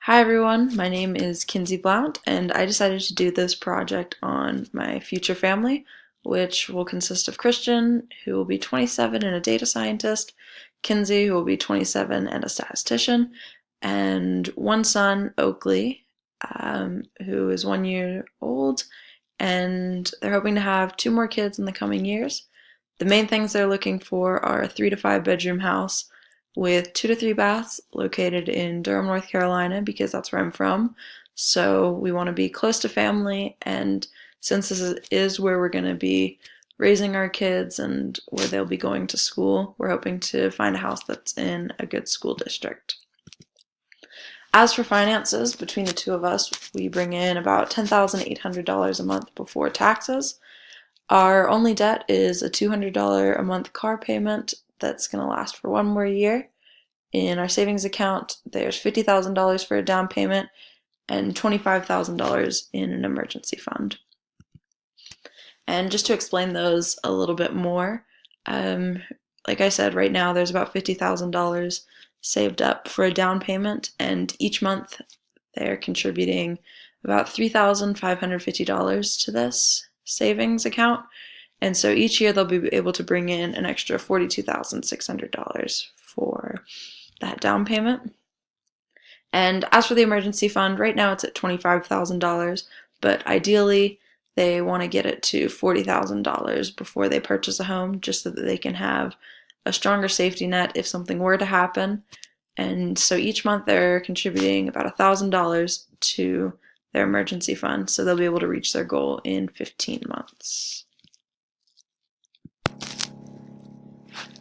Hi everyone, my name is Kinsey Blount, and I decided to do this project on my future family, which will consist of Christian, who will be 27 and a data scientist, Kinsey, who will be 27 and a statistician, and one son, Oakley, who is 1 year old, and they're hoping to have two more kids in the coming years. The main things they're looking for are a 3 to 5 bedroom house with 2 to 3 baths located in Durham, North Carolina, because that's where I'm from. So we want to be close to family, and since this is where we're going to be raising our kids and where they'll be going to school, we're hoping to find a house that's in a good school district. As for finances, between the two of us, we bring in about $10,800 a month before taxes. Our only debt is a $200 a month car payment that's going to last for 1 more year. In our savings account, there's $50,000 for a down payment and $25,000 in an emergency fund. And just to explain those a little bit more, like I said, right now there's about $50,000 saved up for a down payment, and each month they're contributing about $3,550 to this savings account. And so each year they'll be able to bring in an extra $42,600 for that down payment. And as for the emergency fund, right now it's at $25,000, but ideally they want to get it to $40,000 before they purchase a home, just so that they can have a stronger safety net if something were to happen. And so each month they're contributing about $1,000 to their emergency fund, so they'll be able to reach their goal in 15 months.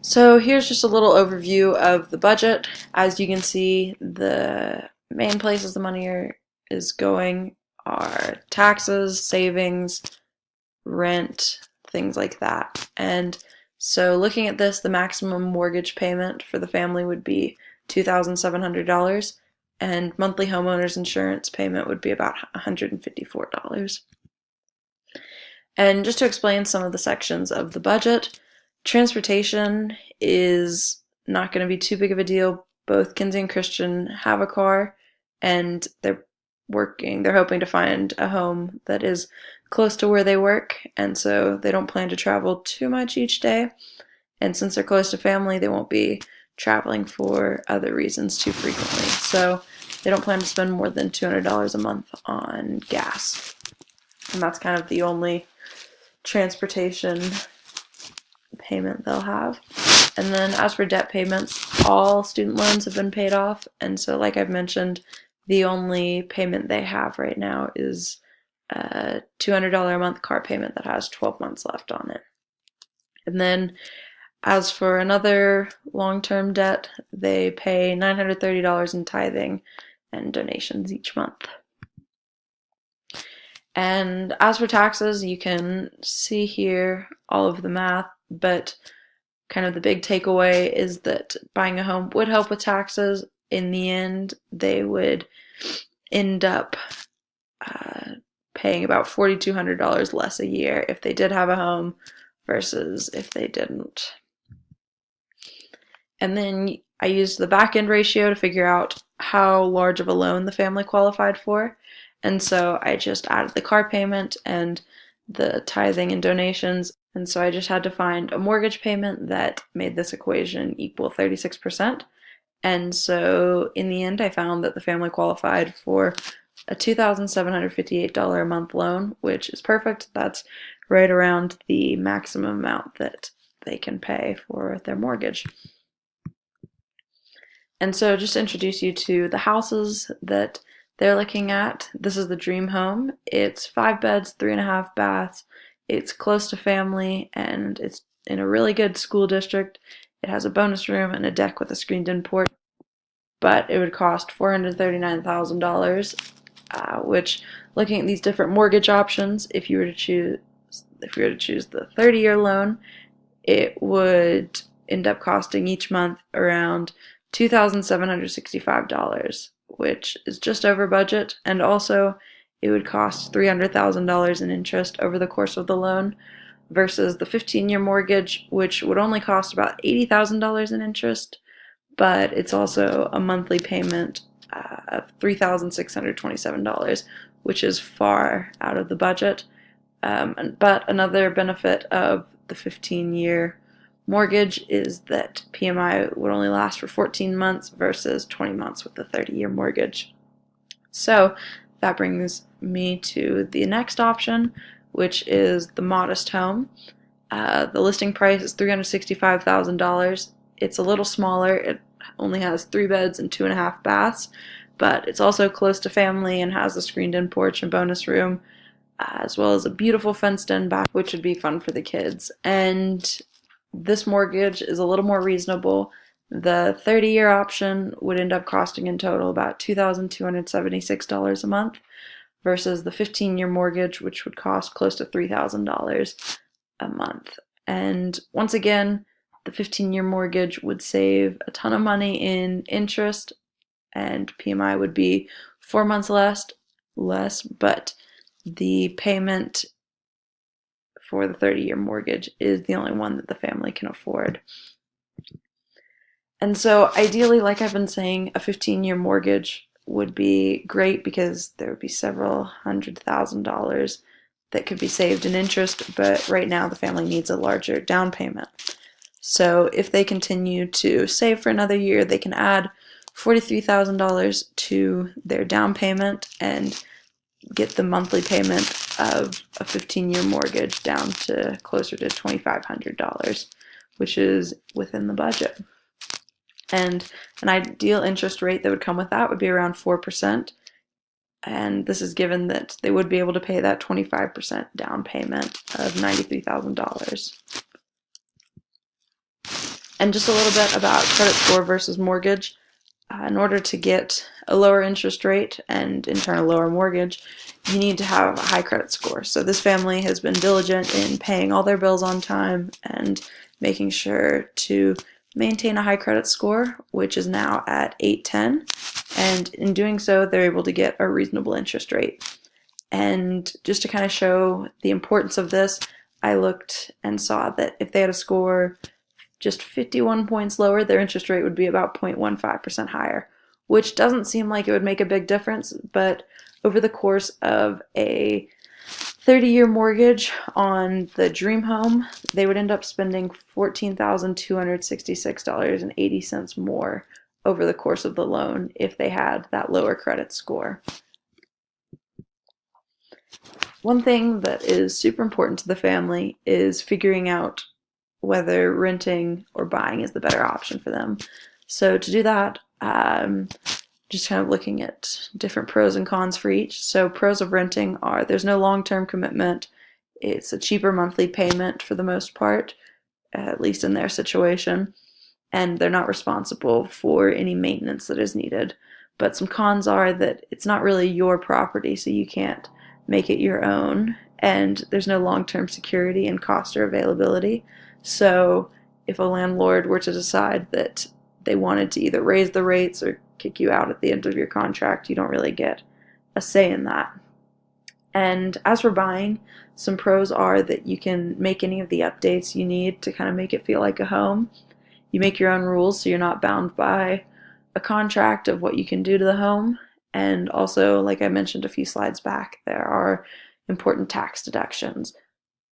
So here's just a little overview of the budget. As you can see, the main places the money is going are taxes, savings, rent, things like that. And so looking at this, the maximum mortgage payment for the family would be $2,700, and monthly homeowners insurance payment would be about $154. And just to explain some of the sections of the budget, transportation is not going to be too big of a deal. Both Kinsey and Christian have a car, and they're hoping to find a home that is close to where they work, and so they don't plan to travel too much each day. And since they're close to family, they won't be traveling for other reasons too frequently. So they don't plan to spend more than $200 a month on gas. And that's kind of the only transportation payment they'll have. And then as for debt payments, all student loans have been paid off, and so like I've mentioned, the only payment they have right now is a $200 a month car payment that has 12 months left on it. And then as for another long-term debt, they pay $930 in tithing and donations each month. And as for taxes, you can see here all of the math, but kind of the big takeaway is that buying a home would help with taxes. In the end, they would end up paying about $4,200 less a year if they did have a home versus if they didn't. And then I used the back end ratio to figure out how large of a loan the family qualified for. And so I just added the car payment and the tithing and donations. And so I just had to find a mortgage payment that made this equation equal 36%. And so in the end, I found that the family qualified for a $2,758 a month loan, which is perfect. That's right around the maximum amount that they can pay for their mortgage. And so just to introduce you to the houses that they're looking at, this is the dream home. It's 5 beds, 3.5 baths. It's close to family, and it's in a really good school district. It has a bonus room and a deck with a screened-in porch, but it would cost $439,000, which, looking at these different mortgage options, if you were to choose the 30-year loan, it would end up costing each month around $2,765, which is just over budget, and also it would cost $300,000 in interest over the course of the loan versus the 15-year mortgage, which would only cost about $80,000 in interest, but it's also a monthly payment of $3,627, which is far out of the budget. But another benefit of the 15-year mortgage is that PMI would only last for 14 months versus 20 months with the 30-year mortgage. So that brings me to the next option, which is the modest home. The listing price is $365,000. It's a little smaller. It only has 3 beds and 2.5 baths, but it's also close to family and has a screened-in porch and bonus room, as well as a beautiful fenced-in back, which would be fun for the kids. And this mortgage is a little more reasonable. The 30-year option would end up costing in total about $2,276 a month versus the 15-year mortgage, which would cost close to $3,000 a month. And once again, the 15-year mortgage would save a ton of money in interest, and PMI would be 4 months less, but the payment for the 30-year mortgage is the only one that the family can afford. And so ideally, like I've been saying, a 15-year mortgage would be great because there would be several $100,000 that could be saved in interest, but right now the family needs a larger down payment. So if they continue to save for another year, they can add $43,000 to their down payment and get the monthly payment of a 15-year mortgage down to closer to $2,500, which is within the budget. And an ideal interest rate that would come with that would be around 4%. And this is given that they would be able to pay that 25% down payment of $93,000. And just a little bit about credit score versus mortgage. In order to get a lower interest rate and in turn a lower mortgage, you need to have a high credit score. So this family has been diligent in paying all their bills on time and making sure to maintain a high credit score, which is now at 810. And in doing so, they're able to get a reasonable interest rate. And just to kind of show the importance of this, I looked and saw that if they had a score just 51 points lower, their interest rate would be about 0.15% higher, which doesn't seem like it would make a big difference, but over the course of a 30-year mortgage on the dream home, they would end up spending $14,266.80 more over the course of the loan if they had that lower credit score. One thing that is super important to the family is figuring out whether renting or buying is the better option for them. So to do that, just kind of looking at different pros and cons for each. So pros of renting are there's no long-term commitment. It's a cheaper monthly payment for the most part, at least in their situation, and they're not responsible for any maintenance that is needed. But some cons are that it's not really your property, so you can't make it your own, and there's no long-term security and cost or availability. So if a landlord were to decide that they wanted to either raise the rates or kick you out at the end of your contract, you don't really get a say in that. And as for buying, some pros are that you can make any of the updates you need to kind of make it feel like a home. You make your own rules, so you're not bound by a contract of what you can do to the home. And also, like I mentioned a few slides back, there are important tax deductions.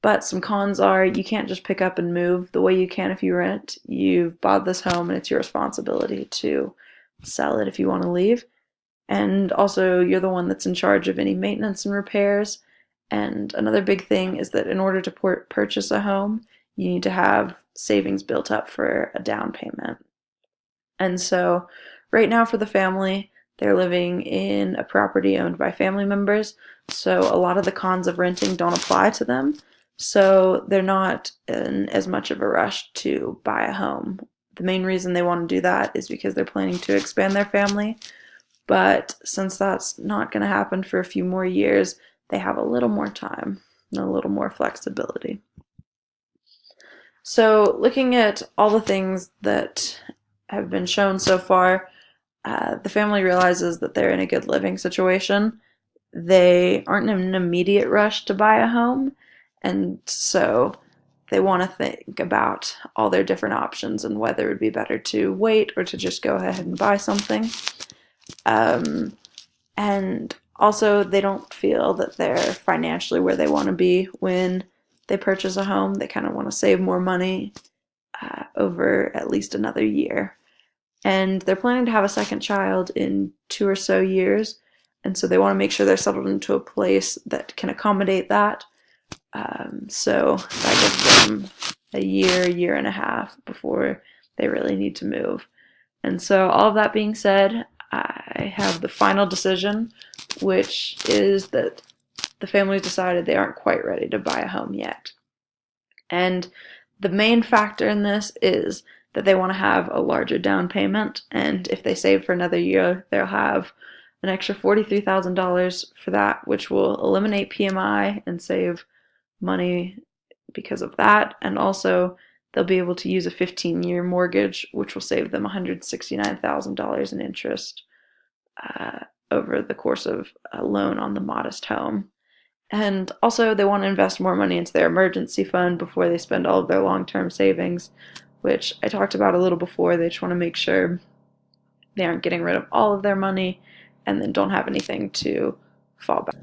But some cons are you can't just pick up and move the way you can if you rent. You've bought this home and it's your responsibility to sell it if you want to leave. And also, you're the one that's in charge of any maintenance and repairs. And another big thing is that in order to purchase a home, you need to have savings built up for a down payment. And so, right now for the family, they're living in a property owned by family members. So, a lot of the cons of renting don't apply to them. So they're not in as much of a rush to buy a home. The main reason they want to do that is because they're planning to expand their family. But since that's not going to happen for a few more years, they have a little more time and a little more flexibility. So looking at all the things that have been shown so far, the family realizes that they're in a good living situation. They aren't in an immediate rush to buy a home. And so they want to think about all their different options and whether it would be better to wait or to just go ahead and buy something. And also, they don't feel that they're financially where they want to be when they purchase a home. They kind of want to save more money over at least another year. And they're planning to have a second child in 2 or so years. And so they want to make sure they're settled into a place that can accommodate that. So that gives them a year and a half before they really need to move. And so, all of that being said, I have the final decision, which is that the family decided they aren't quite ready to buy a home yet. And the main factor in this is that they want to have a larger down payment, and if they save for another year, they'll have an extra $43,000 for that, which will eliminate PMI and save money because of that. And also, they'll be able to use a 15-year mortgage, which will save them $169,000 in interest over the course of a loan on the modest home. And also, they want to invest more money into their emergency fund before they spend all of their long term savings, which I talked about a little before. They just want to make sure they aren't getting rid of all of their money and then don't have anything to fall back.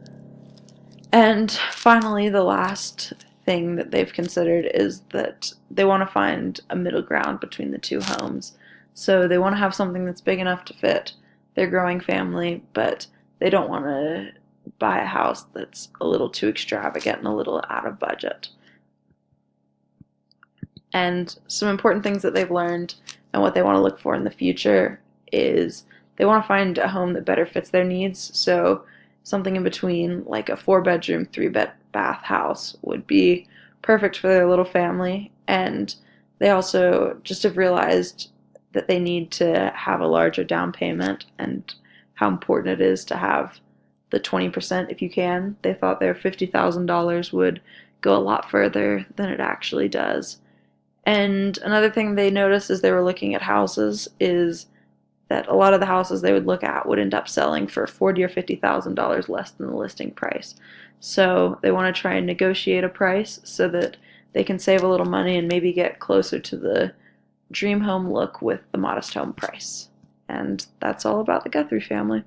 And finally, the last thing that they've considered is that they want to find a middle ground between the two homes. So they want to have something that's big enough to fit their growing family, but they don't want to buy a house that's a little too extravagant and a little out of budget. And some important things that they've learned and what they want to look for in the future is they want to find a home that better fits their needs. So something in between, like a 4-bedroom, 3-bath house, would be perfect for their little family. And they also just have realized that they need to have a larger down payment and how important it is to have the 20% if you can. They thought their $50,000 would go a lot further than it actually does. And another thing they noticed as they were looking at houses is that a lot of the houses they would look at would end up selling for $40,000 or $50,000 less than the listing price. So they want to try and negotiate a price so that they can save a little money and maybe get closer to the dream home look with the modest home price. And that's all about the Guthrie family.